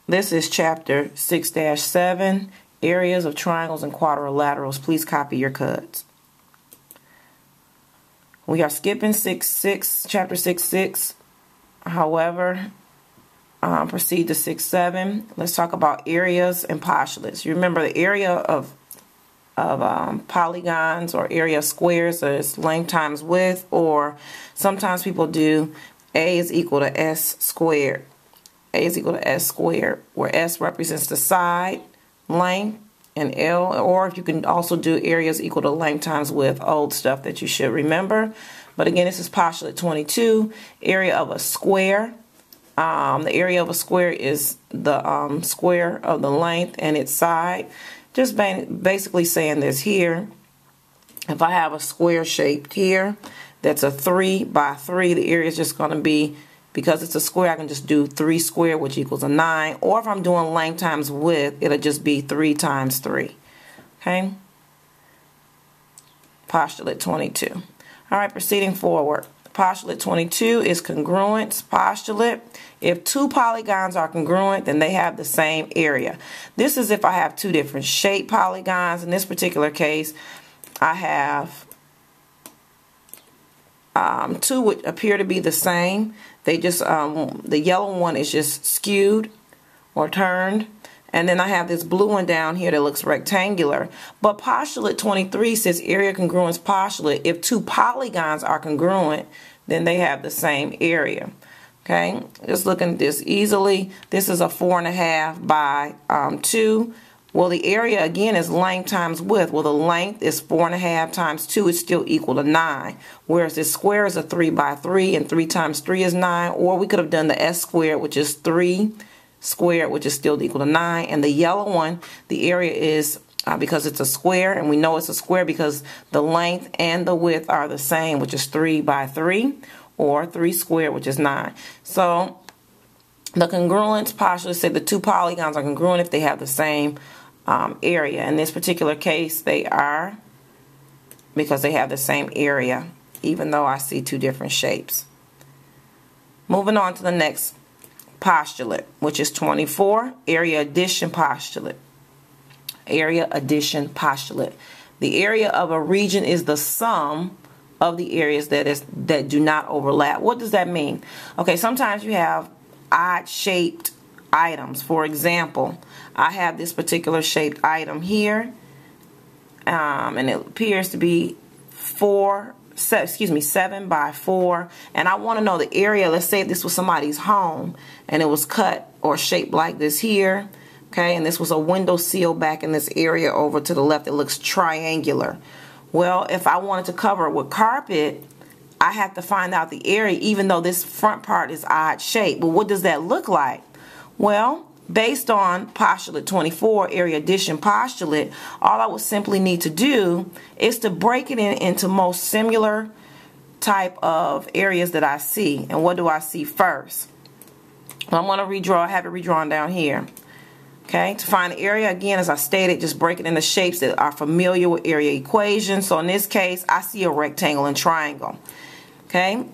This is chapter 6-7, areas of triangles and quadrilaterals. Please copy your cuts. We are skipping chapter 6-6. However, proceed to 6-7. Let's talk about areas and postulates. You remember the area of polygons or area of squares is length times width, or sometimes people do A is equal to S squared. A is equal to S squared, where S represents the side length and L, or if you can also do areas equal to length times width, old stuff that you should remember. But again, this is postulate 22, area of a square. The area of a square is the square of the length and its side. Just basically saying this here. If I have a square shaped here, that's a 3 by 3, the area is just going to be, because it's a square, I can just do 3 squared, which equals a 9. Or if I'm doing length times width, it'll just be 3 times 3. Okay? Postulate 22. All right, proceeding forward. Postulate 22 is congruence postulate. If two polygons are congruent, then they have the same area. This is if I have two different shape polygons. In this particular case, I have two which appear to be the same. They just the yellow one is just skewed or turned, and then I have this blue one down here that looks rectangular. But postulate 23 says area congruence postulate. If two polygons are congruent, then they have the same area. Okay, just looking at this easily. This is a 4.5 by 2. Well, the area again is length times width. Well, the length is 4.5 times 2 is still equal to 9. Whereas this square is a 3 by 3, and 3 times 3 is 9. Or we could have done the S squared, which is 3 squared, which is still equal to 9. And the yellow one, the area is, because it's a square, and we know it's a square because the length and the width are the same, which is 3 by 3, or 3 squared, which is 9. So the congruence postulate said the two polygons are congruent if they have the same area. In this particular case, they are, because they have the same area, even though I see two different shapes. Moving on to the next postulate, which is 24, area addition postulate. Area addition postulate. The area of a region is the sum of the areas that do not overlap. What does that mean? Okay, sometimes you have odd shaped items. For example, I have this particular shaped item here, and it appears to be 7 by 4, and I want to know the area. Let's say this was somebody's home and it was cut or shaped like this here, okay, and this was a window sill back in this area over to the left. It looks triangular. Well, if I wanted to cover it with carpet, I have to find out the area, even though this front part is odd shaped. But what does that look like? Well, based on postulate 24, area addition postulate, all I would simply need to do is to break it into most similar type of areas that I see. And what do I see first? I'm going to redraw, have it redrawn down here. Okay, to find the area, again, as I stated, just break it into shapes that are familiar with area equations. So in this case, I see a rectangle and triangle. Okay,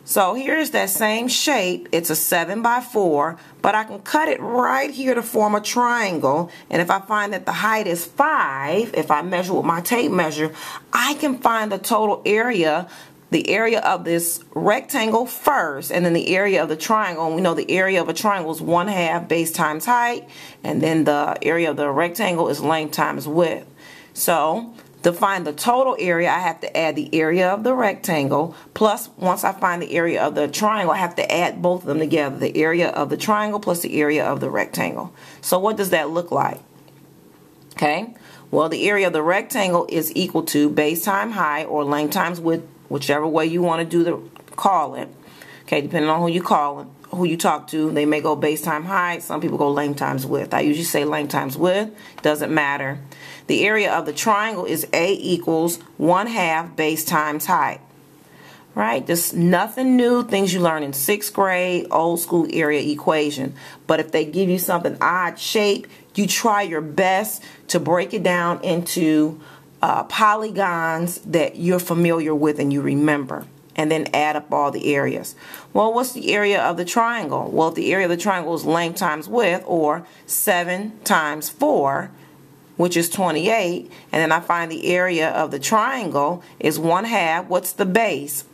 so here's that same shape. It's a 7 by 4, but I can cut it right here to form a triangle. And if I find that the height is 5, if I measure with my tape measure, I can find the total area, the area of this rectangle first, and then the area of the triangle. And we know the area of a triangle is 1/2 base times height, and then the area of the rectangle is length times width. So to find the total area, I have to add the area of the rectangle, plus once I find the area of the triangle, I have to add both of them together, the area of the triangle plus the area of the rectangle. So what does that look like? Okay, well, the area of the rectangle is equal to base times height, or length times width, whichever way you want to call it. Okay, depending on who you call it, who you talk to, they may go base times height. Some people go length times width. I usually say length times width. Doesn't matter. The area of the triangle is A equals 1/2 base times height. Right? Just nothing new. Things you learn in 6th grade, old school area equation. But if they give you something odd shape, you try your best to break it down into polygons that you're familiar with and you remember. and then add up all the areas. Well, what's the area of the triangle? Well, the area of the triangle is length times width, or 7 times 4, which is 28. And then I find the area of the triangle is 1/2. What's the base?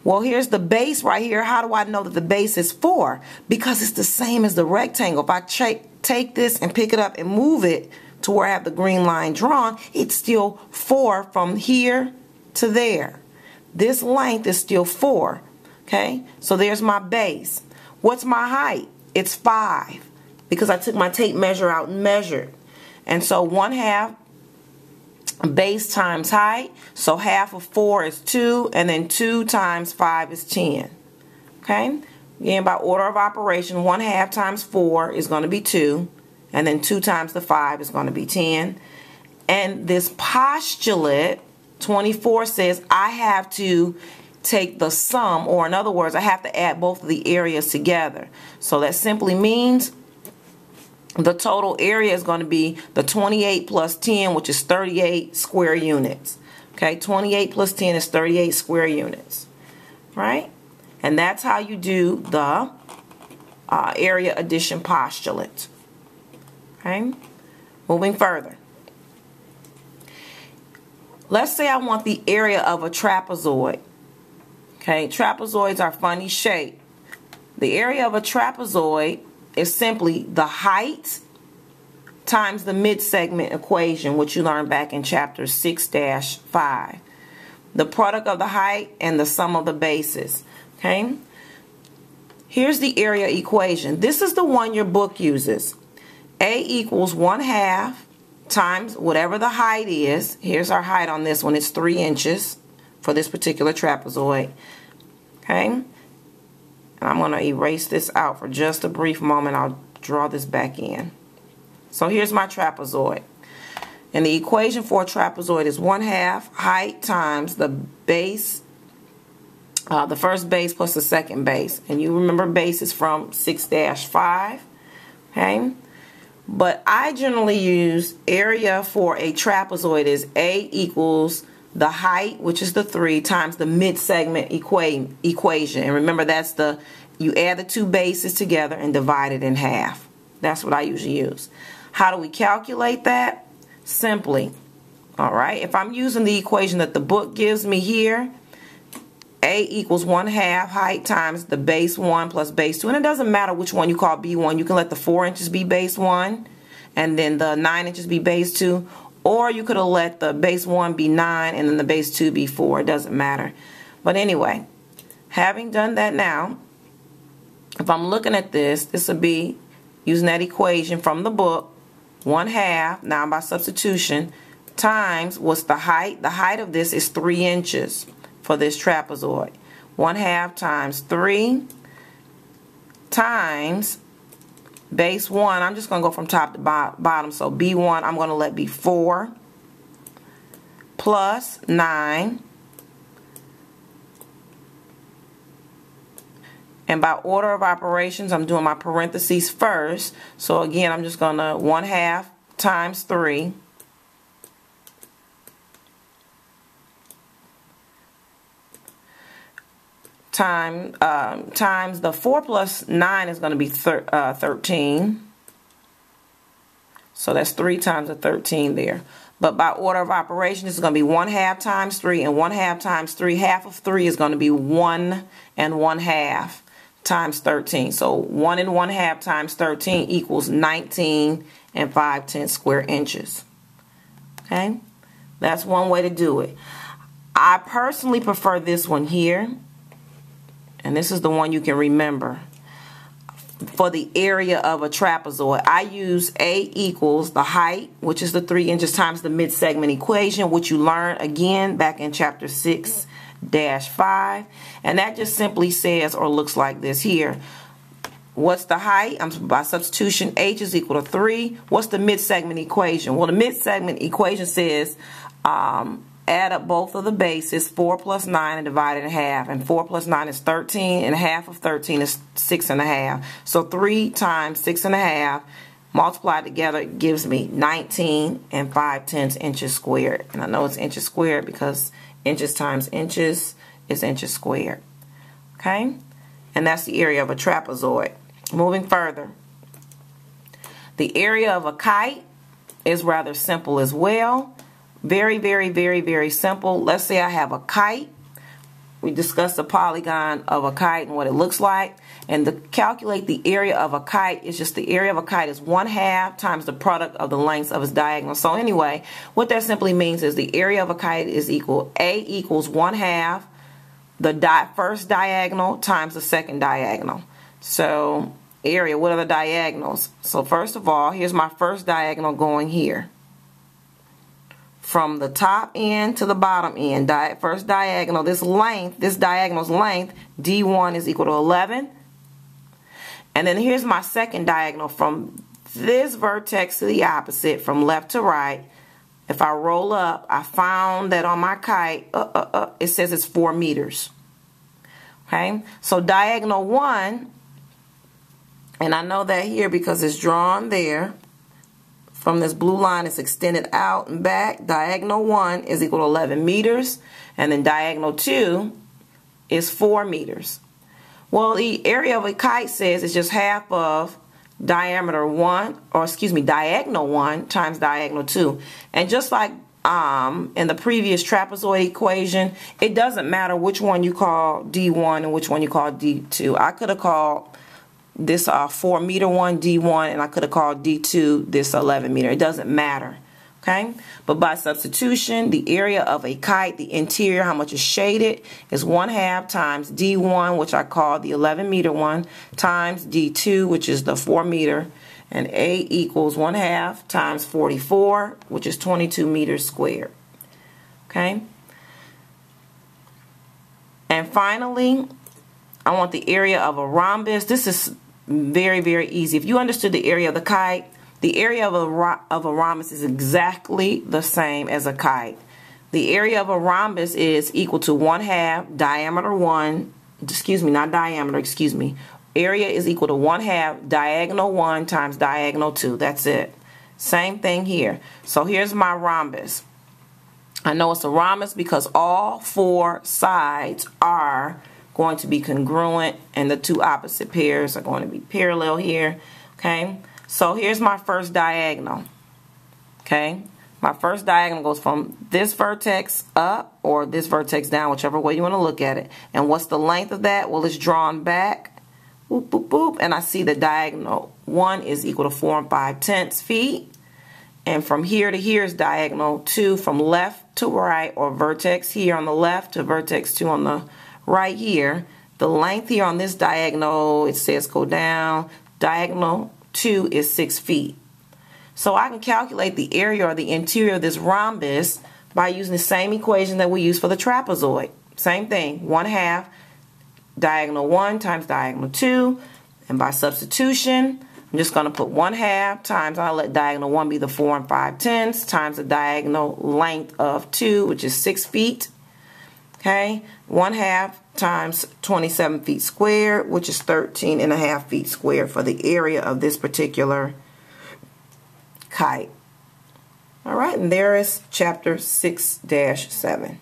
Well, here's the base right here. How do I know that the base is 4? Because it's the same as the rectangle. If I take this and pick it up and move it to where I have the green line drawn, it's still 4 from here to there. This length is still 4. Okay, so there's my base. What's my height? It's 5, because I took my tape measure out and measured. And so 1/2 base times height, so half of 4 is 2, and then 2 times 5 is 10. Okay, again, by order of operation, 1/2 times 4 is going to be 2, and then 2 times the 5 is going to be 10. And this postulate 24 says I have to take the sum, or in other words, I have to add both of the areas together. So that simply means the total area is going to be the 28 plus 10, which is 38 square units. Okay, 28 plus 10 is 38 square units, right? And that's how you do the area addition postulate. Okay, moving further. Let's say I want the area of a trapezoid. Okay, trapezoids are funny shape. The area of a trapezoid is simply the height times the mid-segment equation, which you learned back in chapter 6-5. The product of the height and the sum of the bases. Okay, here's the area equation. This is the one your book uses. A equals 1/2 times whatever the height is. Here's our height on this one. It's 3 inches for this particular trapezoid. Okay, and I'm going to erase this out for just a brief moment. I'll draw this back in. So here's my trapezoid. And the equation for a trapezoid is 1/2 height times the base, the first base plus the second base. And you remember base is from 6-5. Okay, but I generally use area for a trapezoid is A equals the height, which is the 3, times the mid-segment equation. And remember, that's you add the two bases together and divide it in half. That's what I usually use. How do we calculate that? Simply, all right, if I'm using the equation that the book gives me here, A equals 1/2 height times the base 1 plus base 2. And it doesn't matter which one you call B1. You can let the 4 inches be base 1 and then the 9 inches be base 2. Or you could have let the base 1 be 9 and then the base 2 be 4. It doesn't matter. But anyway, having done that now, if I'm looking at this, this would be using that equation from the book, 1/2, now by substitution, times what's the height? The height of this is 3 inches for this trapezoid. 1/2 times 3 times base 1. I'm just going to go from top to bottom. So B1 I'm going to let be 4 plus 9. And by order of operations, I'm doing my parentheses first. So again, I'm just going to 1/2 times 3 times the 4 plus 9 is going to be 13. So that's 3 times the 13 there. But by order of operation, this is going to be 1/2 times 3, and 1/2 times 3, half of 3 is going to be 1 and 1/2 times 13. So 1 and 1/2 times 13 equals 19 and 5/10 square inches. Okay, that's one way to do it. I personally prefer this one here. And this is the one you can remember. For the area of a trapezoid, I use A equals the height, which is the 3 inches, times the mid-segment equation, which you learned again back in chapter 6-5. And that just simply says, or looks like this here. What's the height? By substitution, H is equal to 3. What's the mid-segment equation? Well, the mid-segment equation says add up both of the bases, 4 plus 9, and divide it in half. And 4 plus 9 is 13, and half of 13 is 6.5. So 3 times 6.5 multiplied together gives me 19 and 5/10 inches squared. And I know it's inches squared because inches times inches is inches squared. Okay? And that's the area of a trapezoid. Moving further. The area of a kite is rather simple as well. Very, very, very, very simple. Let's say I have a kite. We discussed the polygon of a kite and what it looks like. And to calculate the area of a kite, is just the area of a kite is 1/2 times the product of the lengths of its diagonal. So anyway, what that simply means is the area of a kite is equal, A equals 1/2 the first diagonal times the second diagonal. So area, what are the diagonals? So first of all, here's my first diagonal going here. From the top end to the bottom end, first diagonal, this diagonal's length, D1 is equal to 11. And then here's my second diagonal from this vertex to the opposite, from left to right. If I roll up, I found that on my kite, it says it's 4 meters. Okay, so diagonal 1, and I know that here because it's drawn there. From this blue line, it's extended out and back. Diagonal 1 is equal to 11 meters. And then diagonal 2 is 4 meters. Well, the area of a kite says it's just half of diagonal 1 times diagonal 2. And just like in the previous trapezoid equation, it doesn't matter which one you call D1 and which one you call D2. I could have called this 4 meter one D1, and I could have called D2 this 11 meter. It doesn't matter. Okay, but by substitution, the area of a kite, the interior, how much is shaded, is 1/2 times D1, which I call the 11 meter one, times D2, which is the 4 meter, and A equals 1/2 times 44, which is 22 meters squared. Okay, and finally, I want the area of a rhombus. This is very, very easy. If you understood the area of the kite, the area of a rhombus is exactly the same as a kite. The area of a rhombus is equal to 1/2 diameter 1, not diameter, Area is equal to 1/2 diagonal 1 times diagonal 2. That's it. Same thing here. So here's my rhombus. I know it's a rhombus because all 4 sides are going to be congruent and the 2 opposite pairs are going to be parallel here. Okay, so here's my first diagonal. Okay, my first diagonal goes from this vertex up or this vertex down, whichever way you want to look at it. And what's the length of that? Well, it's drawn back, boop, boop, boop, and I see the diagonal 1 is equal to 4 5/10 feet. And from here to here is diagonal 2 from left to right, or vertex here on the left to vertex 2 on the right here. The length here on this diagonal, it says go down, diagonal 2 is 6 feet. So I can calculate the area or the interior of this rhombus by using the same equation that we use for the trapezoid. Same thing, 1/2 diagonal 1 times diagonal 2, and by substitution, I'm just going to put 1/2 times, I'll let diagonal 1 be the 4 5/10 times the diagonal length of 2, which is 6 feet. Okay, 1/2 times 27 feet squared, which is 13.5 feet squared for the area of this particular kite. All right, and there is chapter 6-7.